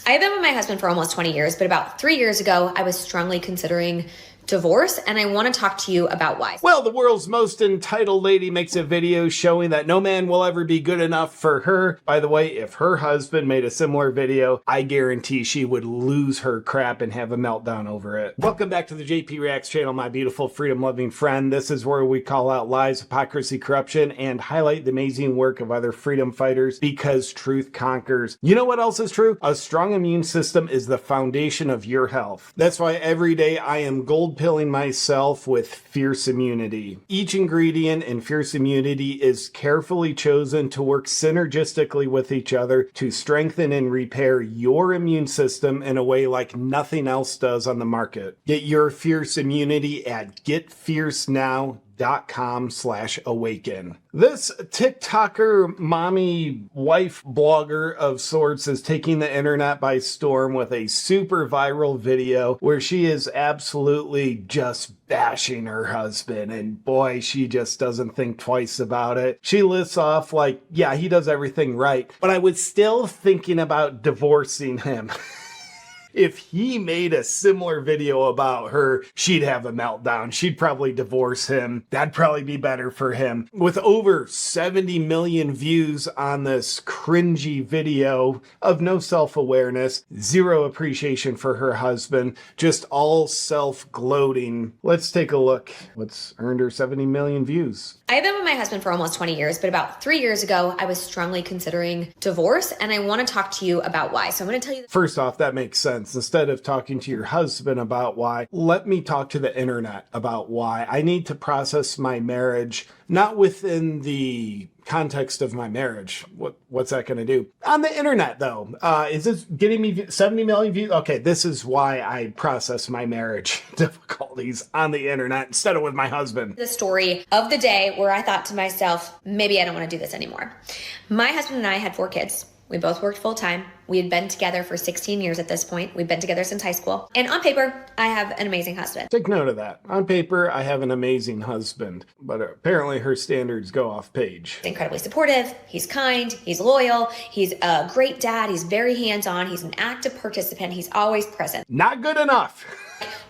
I've been with my husband for almost 20 years, but about 3 years ago, I was strongly considering divorce, and I want to talk to you about why. Well, the world's most entitled lady makes a video showing that no man will ever be good enough for her. By the way, if her husband made a similar video, I guarantee she would lose her crap and have a meltdown over it. Welcome back to the JP Reacts channel, my beautiful freedom-loving friend. This is where we call out lies, hypocrisy, corruption, and highlight the amazing work of other freedom fighters because truth conquers. You know what else is true? A strong immune system is the foundation of your health. That's why every day I am gold pilling myself with fierce immunity. Each ingredient in fierce immunity is carefully chosen to work synergistically with each other to strengthen and repair your immune system in a way like nothing else does on the market. Get your fierce immunity at getfiercenow.com/awaken. This TikToker, mommy, wife blogger of sorts is taking the internet by storm with a super viral video where she is absolutely just bashing her husband. And boy, she just doesn't think twice about it. She lists off like, yeah, he does everything right, but I was still thinking about divorcing him. If he made a similar video about her, she'd have a meltdown. She'd probably divorce him. That'd probably be better for him. With over 70 million views on this cringy video of no self-awareness, zero appreciation for her husband, just all self-gloating. Let's take a look. What's earned her 70 million views? I've been with my husband for almost 20 years, but about 3 years ago, I was strongly considering divorce, and I want to talk to you about why. So I'm going to tell you. First off, that makes sense. Instead of talking to your husband about why, let me talk to the internet about why. I need to process my marriage, not within the context of my marriage. What's that going to do? On the internet, though, is this getting me 70 million views? Okay, this is why I process my marriage difficulties on the internet instead of with my husband. The story of the day where I thought to myself, maybe I don't want to do this anymore. My husband and I had 4 kids. We both worked full time. We had been together for 16 years at this point. We've been together since high school. And on paper, I have an amazing husband. Take note of that. On paper, I have an amazing husband, but apparently her standards go off page. He's incredibly supportive. He's kind. He's loyal. He's a great dad. He's very hands-on. He's an active participant. He's always present. Not good enough.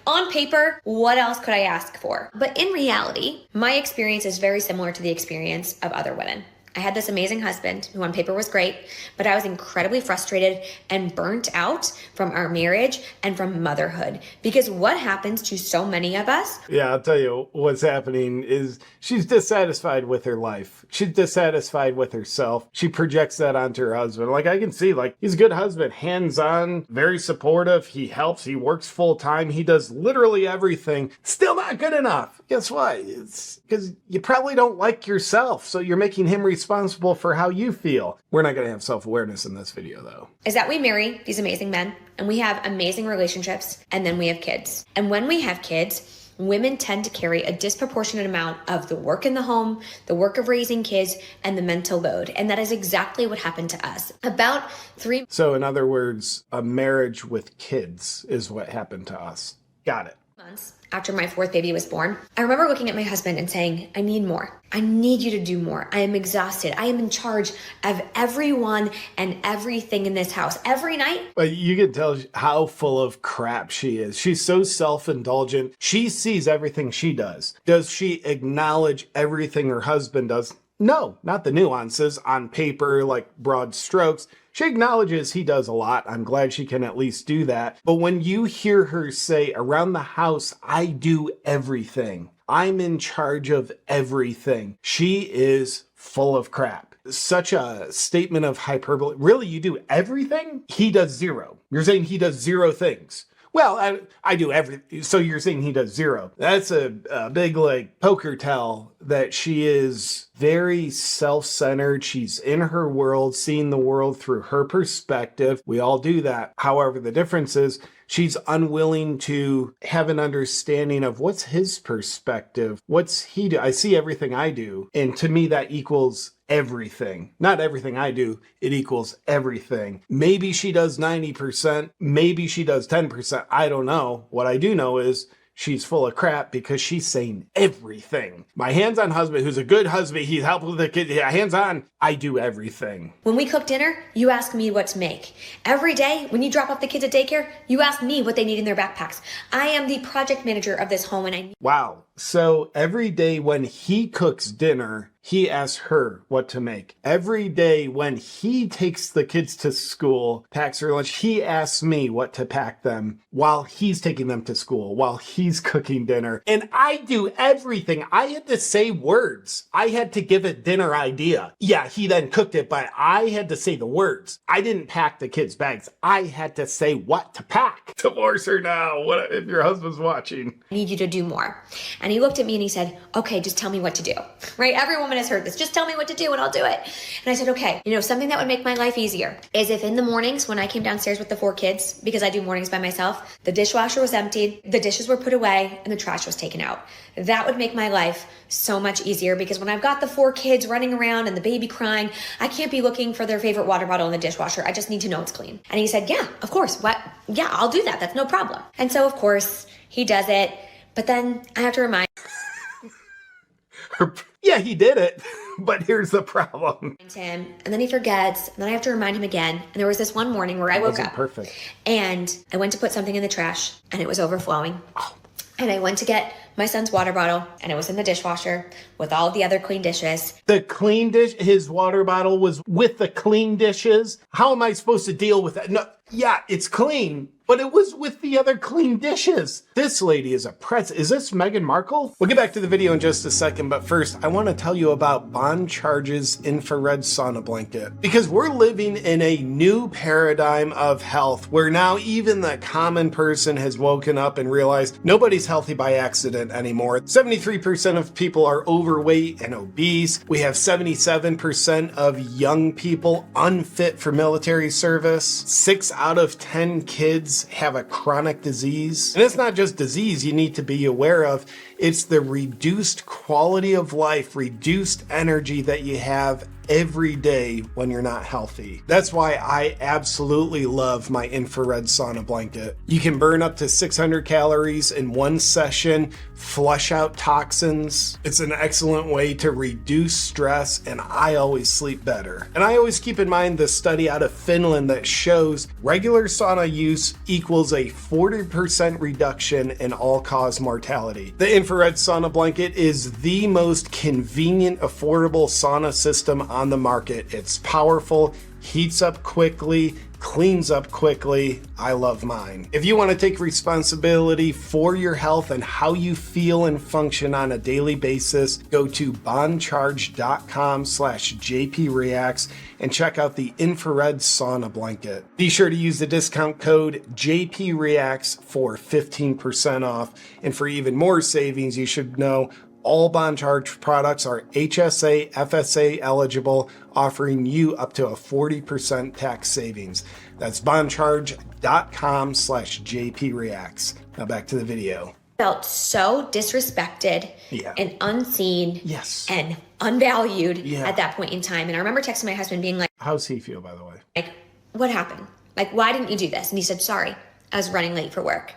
On paper, what else could I ask for? But in reality, my experience is very similar to the experience of other women. I had this amazing husband who on paper was great, but I was incredibly frustrated and burnt out from our marriage and from motherhood. Because what happens to so many of us? Yeah, I'll tell you what's happening is she's dissatisfied with her life. She's dissatisfied with herself. She projects that onto her husband. Like I can see, like he's a good husband, hands-on, very supportive. He helps, he works full time. He does literally everything. Still not good enough. Guess what? It's because you probably don't like yourself. So you're making him responsible for how you feel. We're not going to have self-awareness in this video though. Is that we marry these amazing men and we have amazing relationships and then we have kids. And when we have kids, women tend to carry a disproportionate amount of the work in the home, the work of raising kids, and the mental load. And that is exactly what happened to us. About 3 So in other words, a marriage with kids is what happened to us. Got it. months after my 4th baby was born, I remember looking at my husband and saying, I need more. I need you to do more. I am exhausted. I am in charge of everyone and everything in this house every night. But you can tell how full of crap she is. She's so self-indulgent. She sees everything she does. Does she acknowledge everything her husband does? No, not the nuances on paper, like broad strokes. She acknowledges he does a lot. I'm glad she can at least do that. But when you hear her say, around the house, I do everything. I'm in charge of everything. She is full of crap. Such a statement of hyperbole. Really, you do everything? He does zero. You're saying he does zero things. Well, I do everything. So you're saying he does zero. That's a big like poker tell that she is very self-centered. She's in her world, seeing the world through her perspective. We all do that. However, the difference is she's unwilling to have an understanding of what's his perspective. What's he do? I see everything I do. And to me, that equals everything. Not everything I do, it equals everything. Maybe she does 90%, maybe she does 10%. I don't know. What I do know is she's full of crap because she's saying everything. My hands-on husband, who's a good husband, he's helping with the kids, hands-on, I do everything. When we cook dinner, you ask me what to make. Every day, when you drop off the kids at daycare, you ask me what they need in their backpacks. I am the project manager of this home, and I... Wow. So every day when he cooks dinner, he asks her what to make. Every day when he takes the kids to school, packs their lunch, he asks me what to pack them while he's taking them to school, while he's cooking dinner. And I do everything. I had to say words. I had to give a dinner idea. Yeah, he then cooked it, but I had to say the words. I didn't pack the kids' bags. I had to say what to pack. Divorce her now. What if your husband's watching? I need you to do more. And he looked at me and he said, okay, just tell me what to do, right? Every woman has heard this. Just tell me what to do and I'll do it. And I said, okay, something that would make my life easier is if in the mornings when I came downstairs with the 4 kids, because I do mornings by myself, the dishwasher was emptied, the dishes were put away, and the trash was taken out. That would make my life so much easier because when I've got the 4 kids running around and the baby crying, I can't be looking for their favorite water bottle in the dishwasher. I just need to know it's clean. And he said, yeah, of course. What? Yeah, I'll do that. That's no problem. And so, of course, he does it. But then I have to remind yeah, he did it, but here's the problem. him, and then he forgets, and then I have to remind him again. And there was this one morning where I woke up perfect. And I went to put something in the trash and it was overflowing. And I went to get my son's water bottle and it was in the dishwasher with all the other clean dishes. The clean dish, his water bottle was with the clean dishes. How am I supposed to deal with that? No, yeah, it's clean, but it was with the other clean dishes. This lady is a president. Is this Meghan Markle? We'll get back to the video in just a second, but first, I want to tell you about Bon Charge's infrared sauna blanket. Because we're living in a new paradigm of health where now even the common person has woken up and realized nobody's healthy by accident anymore. 73% of people are overweight and obese. We have 77% of young people unfit for military service. 6 out of 10 kids have a chronic disease. And it's not just disease you need to be aware of. It's the reduced quality of life, reduced energy that you have every day when you're not healthy. That's why I absolutely love my infrared sauna blanket. You can burn up to 600 calories in one session, flush out toxins. It's an excellent way to reduce stress, and I always sleep better. And I always keep in mind the study out of Finland that shows regular sauna use equals a 40% reduction in all-cause mortality. The infrared sauna blanket is the most convenient, affordable sauna system on the market. It's powerful, heats up quickly, cleans up quickly. I love mine. If you want to take responsibility for your health and how you feel and function on a daily basis, go to boncharge.com/JPReacts and check out the infrared sauna blanket. Be sure to use the discount code JPReacts for 15% off. And for even more savings, you should know all Bon Charge products are HSA, FSA eligible, offering you up to a 40% tax savings. That's boncharge.com/JPReacts. Now back to the video. Felt so disrespected and unseen and unvalued at that point in time. And I remember texting my husband being like, how's he feel, by the way? Like, what happened? Like, why didn't you do this? And he said, sorry, I was running late for work.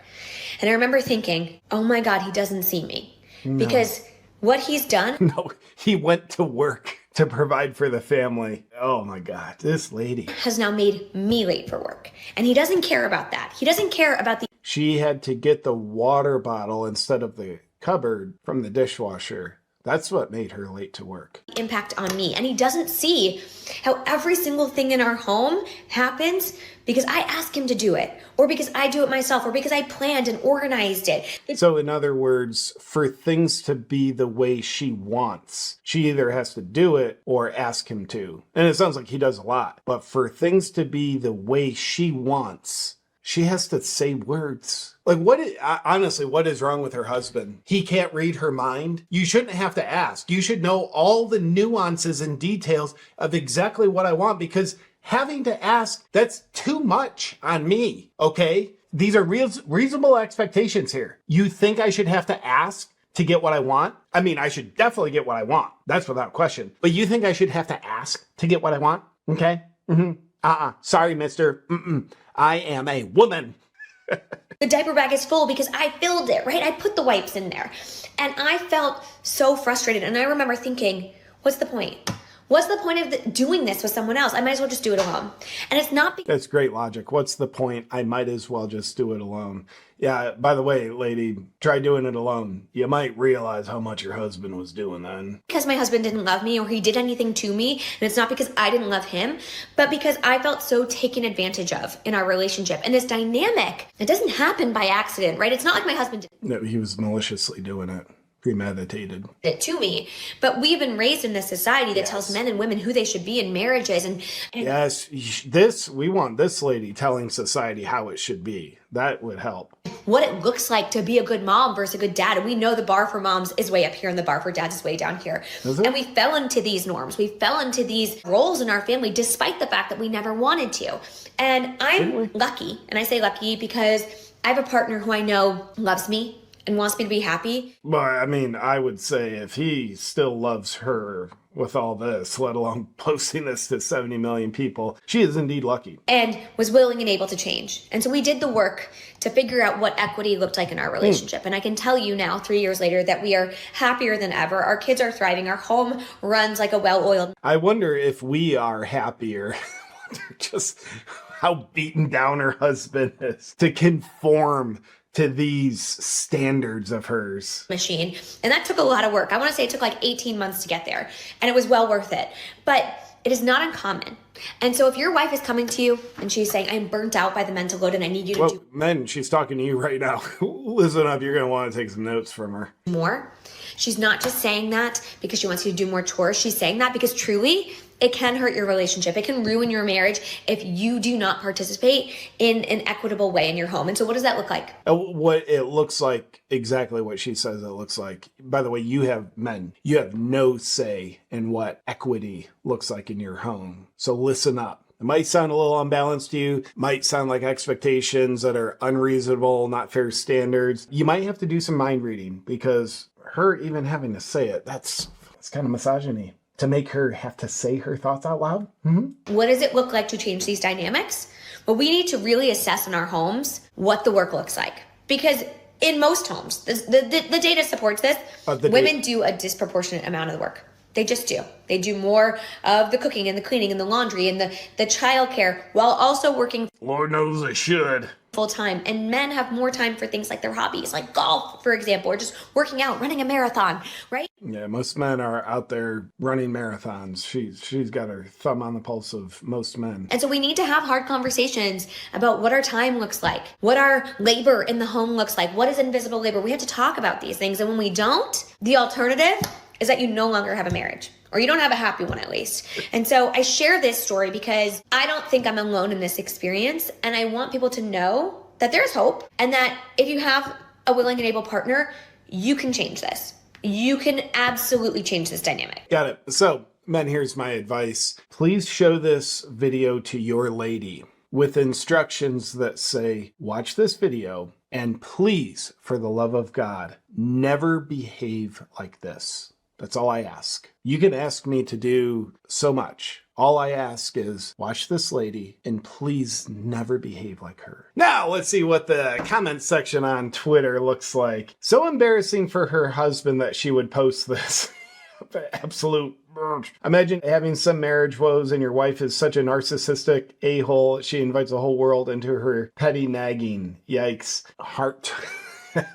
And I remember thinking, oh my God, he doesn't see me. No. Because what he's done. No, he went to work to provide for the family. Oh my God, this lady has now made me late for work. And he doesn't care about that. He doesn't care about the... She had to get the water bottle instead of the cupboard from the dishwasher. That's what made her late to work. Impact on me. And he doesn't see how every single thing in our home happens because I ask him to do it, or because I do it myself, or because I planned and organized it. So in other words, for things to be the way she wants, she either has to do it or ask him to. And it sounds like he does a lot. But for things to be the way she wants, she has to say words. Like, honestly, what is wrong with her husband? He can't read her mind. You shouldn't have to ask. You should know all the nuances and details of exactly what I want, because having to ask, that's too much on me, okay? These are reasonable expectations here. You think I should have to ask to get what I want? I mean, I should definitely get what I want. That's without question. But you think I should have to ask to get what I want? Okay? Sorry, mister. I am a woman. The diaper bag is full because I filled it, right? I put the wipes in there. And I felt so frustrated. And I remember thinking, what's the point? What's the point of doing this with someone else? I might as well just do it alone. And it's not because That's great logic. What's the point? I might as well just do it alone. Yeah, by the way, lady, try doing it alone. You might realize how much your husband was doing then. my husband didn't love me or he did anything to me. And it's not because I didn't love him, but because I felt so taken advantage of in our relationship. And this dynamic, it doesn't happen by accident, right? It's not like my husband did No, he was maliciously doing it. Premeditated. it to me, but we've been raised in this society that tells men and women who they should be in marriages, and Yes, we want this lady telling society how it should be. That would help. what it looks like to be a good mom versus a good dad. And we know the bar for moms is way up here and the bar for dads is way down here. Is it? And we fell into these norms. We fell into these roles in our family despite the fact that we never wanted to. And I'm lucky, and I say lucky because I have a partner who I know loves me and wants me to be happy. But I mean, I would say if he still loves her with all this, let alone posting this to 70 million people, she is indeed lucky. And was willing and able to change. And so we did the work to figure out what equity looked like in our relationship. And I can tell you now, 3 years later, that we are happier than ever. Our kids are thriving. Our home runs like a well-oiled. I wonder if we are happier. Just how beaten down her husband is to conform to these standards of hers. Machine. And that took a lot of work. I want to say it took like 18 months to get there. And it was well worth it. But it is not uncommon. And so if your wife is coming to you and she's saying, I'm burnt out by the mental load and I need you to do Men, she's talking to you right now. Listen up, you're going to want to take some notes from her. more. She's not just saying that because she wants you to do more chores. She's saying that because truly it can hurt your relationship. It can ruin your marriage if you do not participate in an equitable way in your home. And so what does that look like? What it looks like, exactly what she says it looks like. By the way, you have no say in what equity looks like in your home. So listen up. It might sound a little unbalanced to you, might sound like expectations that are unreasonable, not fair standards. You might have to do some mind reading because her even having to say it, that's kind of misogyny. To make her have to say her thoughts out loud? Mm-hmm. What does it look like to change these dynamics? Well, we need to really assess in our homes what the work looks like. Because in most homes, the data supports this, women do a disproportionate amount of the work. They just do. They do more of the cooking and the cleaning and the laundry and the childcare while also working. Lord knows they should. Full time. And men have more time for things like their hobbies, like golf, for example, or just working out, running a marathon, right? Yeah, most men are out there running marathons. She's got her thumb on the pulse of most men. And so we need to have hard conversations about what our time looks like, what our labor in the home looks like, what is invisible labor. We have to talk about these things. And when we don't, the alternative is that you no longer have a marriage. Or you don't have a happy one at least. And so I share this story because I don't think I'm alone in this experience. And I want people to know that there's hope and that if you have a willing and able partner, you can change this. You can absolutely change this dynamic. Got it. So, men, here's my advice. Please show this video to your lady with instructions that say, watch this video and please, for the love of God, never behave like this. That's all I ask. You can ask me to do so much. All I ask is watch this lady and please never behave like her. Now, let's see what the comment section on Twitter looks like. So embarrassing for her husband that she would post this. Absolute. Imagine having some marriage woes and your wife is such a narcissistic a-hole. She invites the whole world into her petty nagging. Yikes. Heart.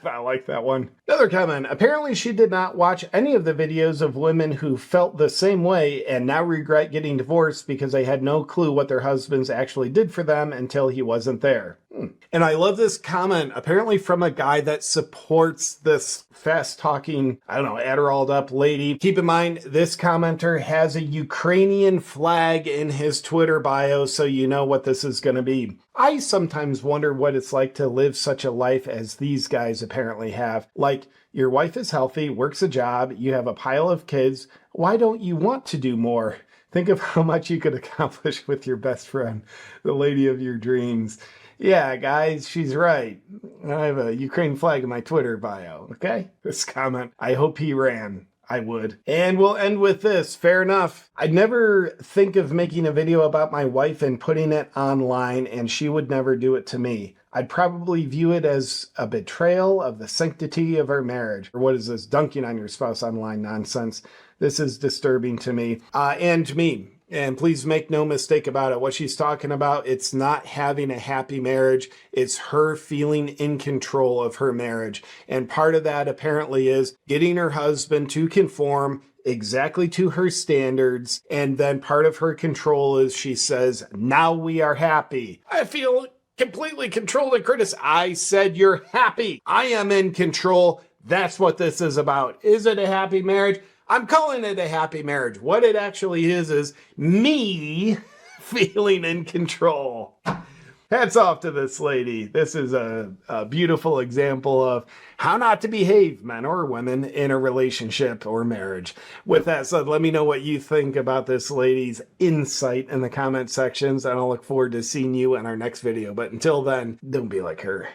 I like that one. Another comment. Apparently she did not watch any of the videos of women who felt the same way and now regret getting divorced because they had no clue what their husbands actually did for them until he wasn't there. And I love this comment, apparently from a guy that supports this fast-talking, Adderalled up lady. Keep in mind, this commenter has a Ukrainian flag in his Twitter bio, so you know what this is going to be. I sometimes wonder what it's like to live such a life as these guys apparently have. Like, your wife is healthy, works a job, you have a pile of kids. Why don't you want to do more? Think of how much you could accomplish with your best friend, the lady of your dreams. Yeah, guys, she's right. I have a Ukraine flag in my Twitter bio, okay? This comment, I hope he ran. I would. And we'll end with this. Fair enough. I'd never think of making a video about my wife and putting it online, and she would never do it to me. I'd probably view it as a betrayal of the sanctity of our marriage. Or what is this dunking on your spouse online nonsense? This is disturbing to me and to me. And please make no mistake about it. What she's talking about, it's not having a happy marriage. It's her feeling in control of her marriage. And part of that apparently is getting her husband to conform exactly to her standards. And then part of her control is she says, now we are happy. I feel completely controlled and criticized. I said you're happy. I am in control. That's what this is about. Is it a happy marriage? I'm calling it a happy marriage. What it actually is me feeling in control. Hats off to this lady. This is a beautiful example of how not to behave, men or women, in a relationship or marriage. With that said, let me know what you think about this lady's insight in the comment sections, and I'll look forward to seeing you in our next video. But until then, don't be like her.